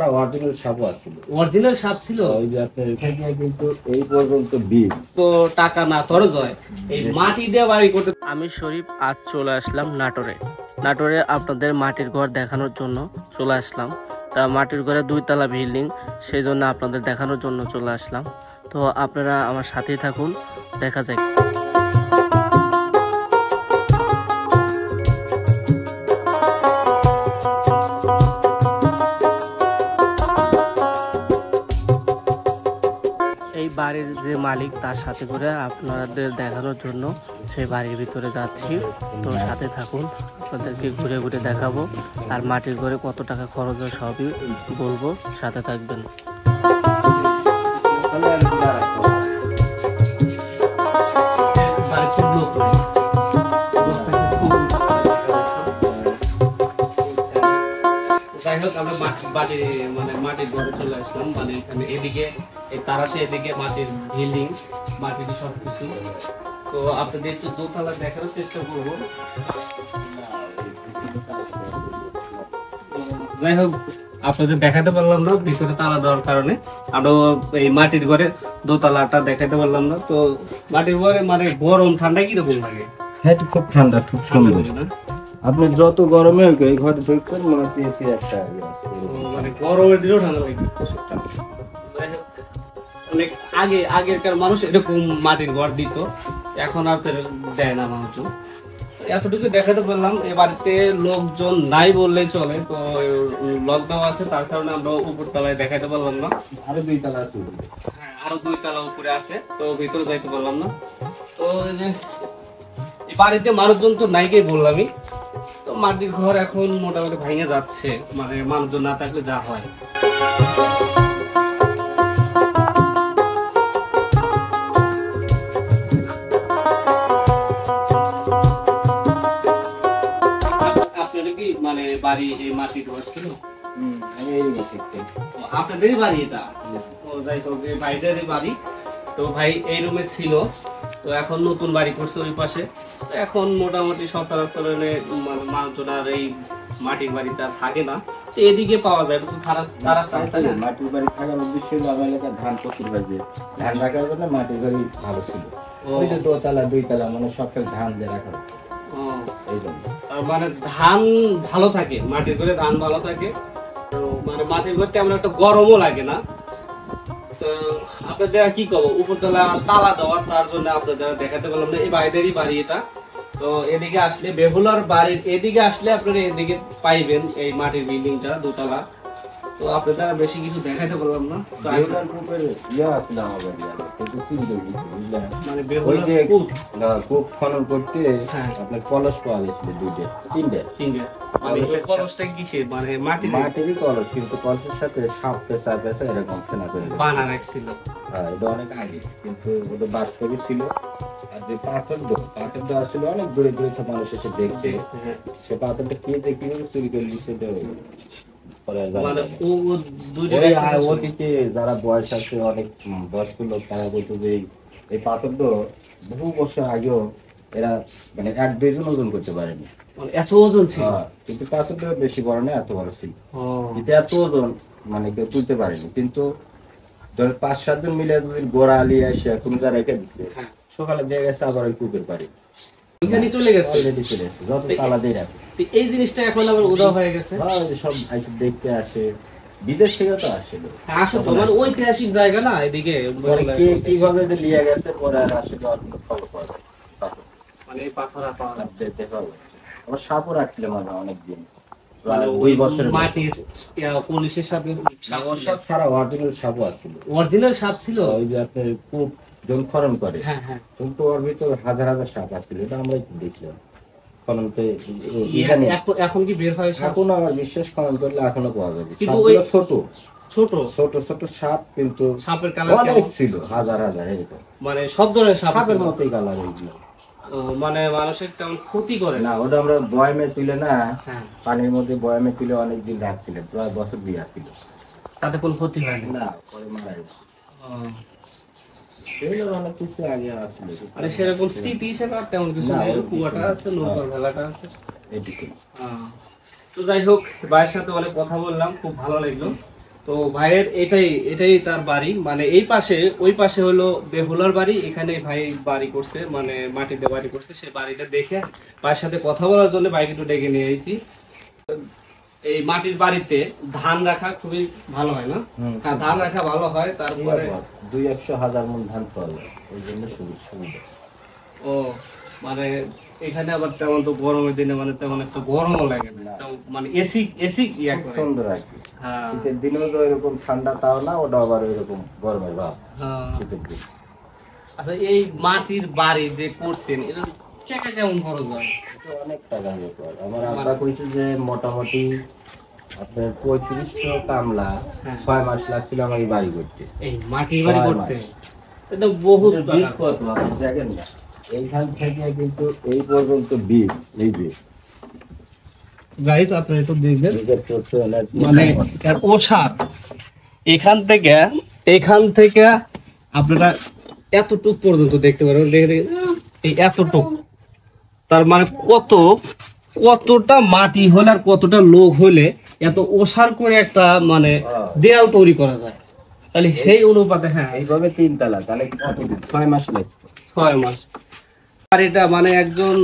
Original সাপও আছিল। Original সাপ ছিল? ওই যে আপনার এখানে কিন্তু এই পর্যন্ত বিল তো টাকা না খরচ হয় এই মাটি দিয়ে বাড়ি করতে। আমি শরীফ আজ চলে আসলাম নাটোরে। নাটোরে আপনাদের মাটির ঘর দেখানোর জন্য চলে আসলাম। তা মাটির ঘরে 2 তলা বিল্ডিং, সেই জন্য আপনাদের দেখানোর জন্য চলে আসলাম। তো আপনারা আমার সাথেই থাকুন, দেখা যায়। এই বাড়ির যে মালিক, তার সাথে করে আপনাদের দেখানোর জন্য সেই বাড়ির ভিতরে যাচ্ছি। তো সাথে থাকুন, আপনাদেরকে ঘুরে ঘুরে দেখাবো। আর মাটির ঘরে কত টাকা খরচ হয় সবই বলবো, সাথে থাকবেন। যাই হোক, আমরা মাটির ঘরে চলে আসলাম। মানে এখানে এদিকে এই তারাশে, এদিকে মাটির বিল্ডিং, মাটির সবকিছু। তো আপনাদের একটু দোতলা দেখানোর চেষ্টা করবো। যাই হোক, আপনাদের দেখাতে পারলাম না ভিতরে তালা দেওয়ার কারণে। আমরা এই মাটির ঘরে দোতলাটা দেখাতে পারলাম না। তো মাটির ঘরে মানে গরম ঠান্ডা কিরকম লাগে? হ্যাঁ, খুব ঠান্ডা, খুব সুন্দর। আপনি যত গরমে হোক এই ঘরে ঢুকবেন মনে হচ্ছে একটা মানে গরমের দিনেও ঠান্ডা লাগে। অনেক আগেরকার মানুষ এরকম মাটির ঘর দিত, এখন আর দেয় না মানুষজন। এতটুকু দেখাতে পারলাম। এ বাড়িতে লোকজন নাই বললেই চলে। তো লকডাউন আছে, তার কারণে আমরা উপর তলায় দেখাতে পারলাম না। আরো 2 তলা আছে। হ্যাঁ, আরো 2 তলা উপরে আছে, তো ভিতরে যাইতে পারলাম না। তো এই বাড়িতে মানুষজন তো নাইকেই বললামই। তো মাটির ঘর এখন মোটামুটি ভেঙে যাচ্ছে, মানে মানুষজন না থাকলে যা হয়। আপনাদের কি মানে বাড়ি এই মাটির ঘর ছিল? আপনাদেরই বাড়ি এটা? যাই হোক, এই ভাইটারই বাড়ি। তো ভাই এই রুমে ছিল, তো এখন নতুন বাড়ি করছে ওই পাশে। এখন মোটামুটি সচরাচরণে মানে মানুষজন আর এই মাটির বাড়িটা থাকে না। তো এদিকে পাওয়া যায় মাটির বাড়ি থাকার উদ্দেশ্য হলো আমার এলাকার ধান প্রচুর হয়েছে, ধান রাখার জন্য মাটির বাড়ি ভালো ছিল। ওই যে 2 তলা 2 তলা মানে সবটা ধান দিয়ে রাখা হচ্ছে। এই জন্য মানে ধান ভালো থাকে, মাটির ঘরে ধান ভালো থাকে। তো মানে মাটির ঘর তেমন একটা গরমও লাগে না। তো আপনাদের কি করবো, উপরতলা তালা দেওয়া, তার জন্য আপনাদের দেখাতে পারলাম না। এই বাইরেরই বাড়ি এটা। তো এদিকে আসলে বেহুলার বাড়ির এদিকে আসলে আপনারা এদিকে পাইবেন এই মাটির বিল্ডিংটা 2 তলা। তো আপনাদের বেশি কিছু দেখাতে পারলাম না। তো বেহুলার কূপের আছে না আমাদের কিন্তু মানে বেহুলার কূপ কূপ খনন করতে আপনার কলস পাওয়া গেছিল 2টা 3টা। মানে এই কলসটা কিসের, মানে মাটিরই কলস, কিন্তু কলসের সাথে সাপ পেঁচা এরকম চেনা করে বানা রাখছিল। হ্যাঁ, এটা অনেক আগে, কিন্তু ওটা বাস্তবে ছিল। আর যে পাথরটা আসলে অনেক দূরে দূরে সব মানুষ এসে দেখছে, সে পাথরটা কে যে কিভাবে চুরি করলি সেটা অতীতে যারা বয়স আছে, অনেক বয়স্ক লোক, তারা বলতো যে এই পাথরটা বহু বছর আগেও এরা মানে 1-2 জন ওজন করতে পারেনি, এত ওজন ছিল। কিন্তু পাথরটা বেশি বড় না, এত বড় ছিল। কিন্তু এত ওজন মানে কেউ তুলতে পারেনি। কিন্তু ধর 5-7 জন মিলে গোড়া আলিয়ে এসে কোনো জায়গায় রেখে দিচ্ছে, সকালে দিয়ে গেছে আবার ওই কূপের পাড়ে এখানে চলে গেছে, যত তালা দিয়ে রাখে। এই জিনিসটা এখন আবার উধাও হয়ে গেছে। সব দেখতে আসে, বিদেশ থেকে তো আসলে আসে তো, মানে ঐতিহাসিক জায়গা না এদিকে। কিভাবে যে লিয়ে গেছে পরে আর আসলে খবর পাওয়া যায়, মানে এই পাথর পাওয়া আমার সাপও রাখছিল মানে অনেকদিন, মানে 2 বছর মাটির পুলিশের সাথে সাপ ছাড়া অরিজিনাল সাপও আছিল। অরিজিনাল সাপ ছিল? ওই যে আপনার কূপ জল খনন করে, কিন্তু ওর ভিতরে হাজার হাজার সাপ আসছিল, এটা আমরা দেখলাম খননতে। এখন কি বের হয়? এখনো আমার বিশ্বাস, খনন করলে এখনো পাওয়া যাবে। ছোট ছোট ছোট ছোট সাপ, কিন্তু সাপের কালার অনেক ছিল, হাজার হাজার এরকম, মানে সব ধরনের সাপের মতোই কালার হয়েছিল। মানে মানুষের তেমন ক্ষতি করে না, ওটা আমরা বয়ামে তুলে না, পানির মধ্যে বয়ামে তুলে অনেকদিন রাখছিল, প্রায় বছর দিয়ে আসছিল, তাতে কোনো ক্ষতি হয়নি না, পরে মারা গেছে। অনেক কিছু আগে আসছিল, মানে সেরকম স্মৃতি হিসেবে আর তেমন কিছু নেই। কুয়াটা আছে, নৌকার ভেলাটা আছে, এটুকু। তো যাই হোক, ভাইয়ের সাথে অনেক কথা বললাম, খুব ভালো লাগলো। তো ভাইয়ের এটাই তার বাড়ি, মানে এই পাশে ওই পাশে হলো বেহুলার বাড়ি, এখানে ভাই বাড়ি করছে, মানে মাটিতে বাড়ি করছে। সেই বাড়িটা দেখে ভাইয়ের সাথে কথা বলার জন্য বাইক একটু ডেকে নিয়ে আইছি। এই মাটির বাড়িতে ধান রাখা খুবই ভালো হয় না? হ্যাঁ, ধান রাখা ভালো হয়। তারপরে 200-1000 মণ ধান পাওয়া যায়, ওই জন্য সুবিধা। ও মানে এখানে আবার তেমন তো গরমের দিনে মানে তেমন একটা গরমও লাগে না, মানে এসি ইয়া করে সুন্দর আর কি। হ্যাঁ, শীতের দিনেও তো এরকম ঠান্ডা তাও না, ওটা আবার ওইরকম গরমের ভাব হ্যাঁ। শীতের দিন। আচ্ছা, এই মাটির বাড়ি যে করছেন এটা টাকা কেমন খরচ হয়? অনেক টাকা হয়ে পড়ে। আমার আব্বা কইছে যে মোটামুটি আপনার 3500 কামলা 6 মাস লাগছিল আমার এই বাড়ি করতে। এই মাটির বাড়ি করতে এটা বহুত বিল কত আপনি দেখেন না, এইখান থেকে কিন্তু এই পর্যন্ত বিল, এই বিল গাইস আপনারা একটু দেখবেন, বিলের করতে হলে মানে এর ওষার এখান থেকে আপনারা এতটুক পর্যন্ত দেখতে পারবেন। দেখে এই এতটুক, তার মানে কতটা মাটি হলে আর কতটা লোক হলে এত ওষার করে একটা মানে দেয়াল তৈরি করা যায়, তাহলে সেই অনুপাতে হ্যাঁ এইভাবে 3 তালা, তাহলে কতদিন? 6 মাস লাগবে। 6 মাস। আর এটা মানে একজন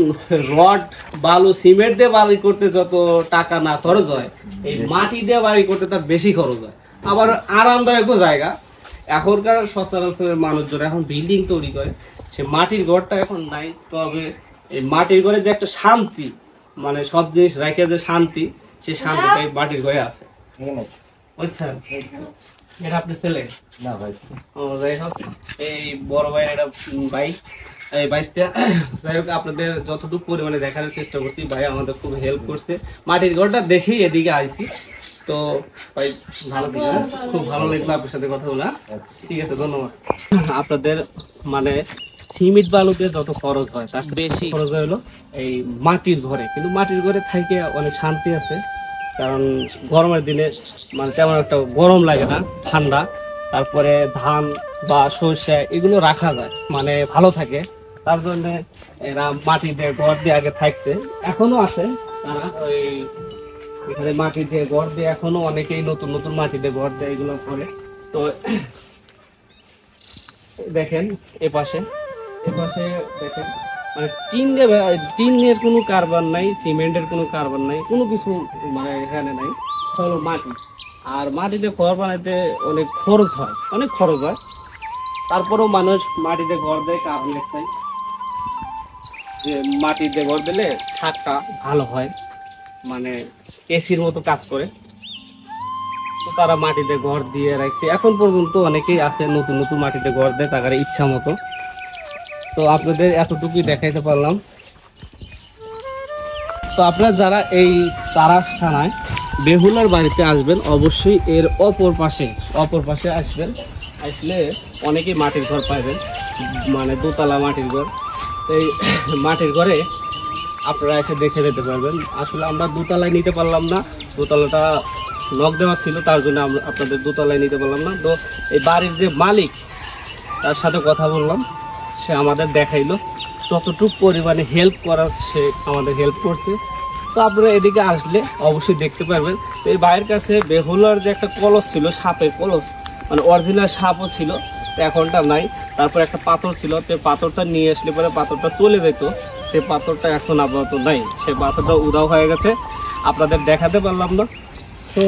রড বালু সিমেন্ট দিয়ে বাড়ি করতে যত টাকা না খরচ হয়, এই মাটি দিয়ে বাড়ি করতে তার বেশি খরচ হয়। আবার আরামদায়কও জায়গা। এখনকার সচরাচরের মানুষজন এখন বিল্ডিং তৈরি করে, সে মাটির ঘরটা এখন নাই। তবে এই মাটির ঘরে যে একটা শান্তি, মানে সব জিনিস রেখে যে শান্তি, সেই শান্তিটাই মাটির ঘরে আছে। বুঝছেন? এটা আপনার ছেলে না ভাই, ও যাই হোক, এই বড় ভাই একটা ভাই, এই বাইশটা যাই হোক আপনাদের যতটুকু পরিমাণে দেখানোর চেষ্টা করছি, ভাই আমাদের খুব হেল্প করছে। মাটির ঘরটা দেখেই এদিকে আইছি। তো ভাই ভালো থাকবেন, খুব ভালো লাগলো আপনার সাথে কথা বলা। ঠিক আছে, ধন্যবাদ। আপনাদের মানে সিমেন্ট বালুতে যত খরচ হয় তার বেশি খরচ হলো এই মাটির ঘরে, কিন্তু মাটির ঘরে থেকে অনেক শান্তি আছে। কারণ গরমের দিনে মানে তেমন একটা গরম লাগে না, ঠান্ডা। তারপরে ধান বা সরষে এগুলো রাখা যায়, মানে ভালো থাকে। তার জন্য এরা মাটিতে ঘর দিয়ে আগে থাকছে, এখনো আছে তারা ওই এখানে মাটি দিয়ে ঘর দিয়ে, এখনো অনেকেই নতুন নতুন মাটিতে ঘর দিয়ে এগুলো করে। তো দেখেন এপাশে দেখেন মানে টিনের কোনো কারবার নাই, সিমেন্টের কোনো কারবার নাই, কোনো কিছু মানে এখানে নাই, সব মাটি। আর মাটিতে ঘর বানাইতে অনেক খরচ হয়, তারপরেও মানুষ মাটিতে ঘর দেয় কারণ একটাই, যে মাটিতে ঘর দিলে ছাদটা ভালো হয়, মানে এসির মতো কাজ করে। তো তারা মাটিতে ঘর দিয়ে রাখছে, এখন পর্যন্ত অনেকেই আছে নতুন নতুন মাটিতে ঘর দেয় তাদের ইচ্ছা মতো। তো আপনাদের এতটুকুই দেখাইতে পারলাম। তো আপনারা যারা এই তারাস থানায় বেহুলার বাড়িতে আসবেন, অবশ্যই এর অপর পাশে আসবেন। আসলে অনেকেই মাটির ঘর পাইবেন, মানে দোতলা মাটির ঘর। তো এই মাটির ঘরে আপনারা এসে দেখে যেতে পারবেন। আসলে আমরা দোতলায় নিতে পারলাম না, দোতলাটা নক দেওয়া ছিল, তার জন্য আমরা আপনাদের দোতলায় নিতে পারলাম না। তো এই বাড়ির যে মালিক, তার সাথে কথা বললাম, সে আমাদের দেখাইলো যতটুকু পরিমাণে হেল্প করার, সে আমাদের হেল্প করছে। তো আপনারা এদিকে আসলে অবশ্যই দেখতে পারবেন। তো এই ভাইয়ের কাছে বেহুলার যে একটা কলস ছিল, সাপের কলস, মানে অরিজিনাল সাপও ছিল, তো এখনটা নাই। তারপর একটা পাথর ছিল, তো পাথরটা নিয়ে আসলে পরে পাথরটা চলে যেত, সেই পাথরটা এখন আপাতত নাই, সেই পাথরটা উধাও হয়ে গেছে, আপনাদের দেখাতে পারলাম না। তো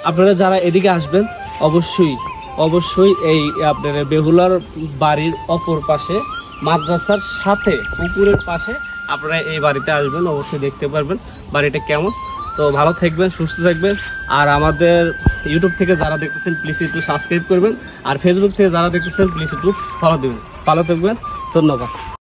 আপনারা যারা এদিকে আসবেন অবশ্যই এই আপনার বেহুলার বাড়ির অপর পাশে মাদ্রাসার সাথে পুকুরের পাশে আপনারা এই বাড়িতে আসবেন, অবশ্যই দেখতে পারবেন বাড়িটা কেমন। তো ভালো থাকবেন, সুস্থ থাকবেন। আর আমাদের ইউটিউব থেকে যারা দেখতেছেন প্লিজ একটু সাবস্ক্রাইব করবেন, আর ফেসবুক থেকে যারা দেখতেছেন প্লিজ একটু ফলো দেবেন। ভালো থাকবেন, ধন্যবাদ।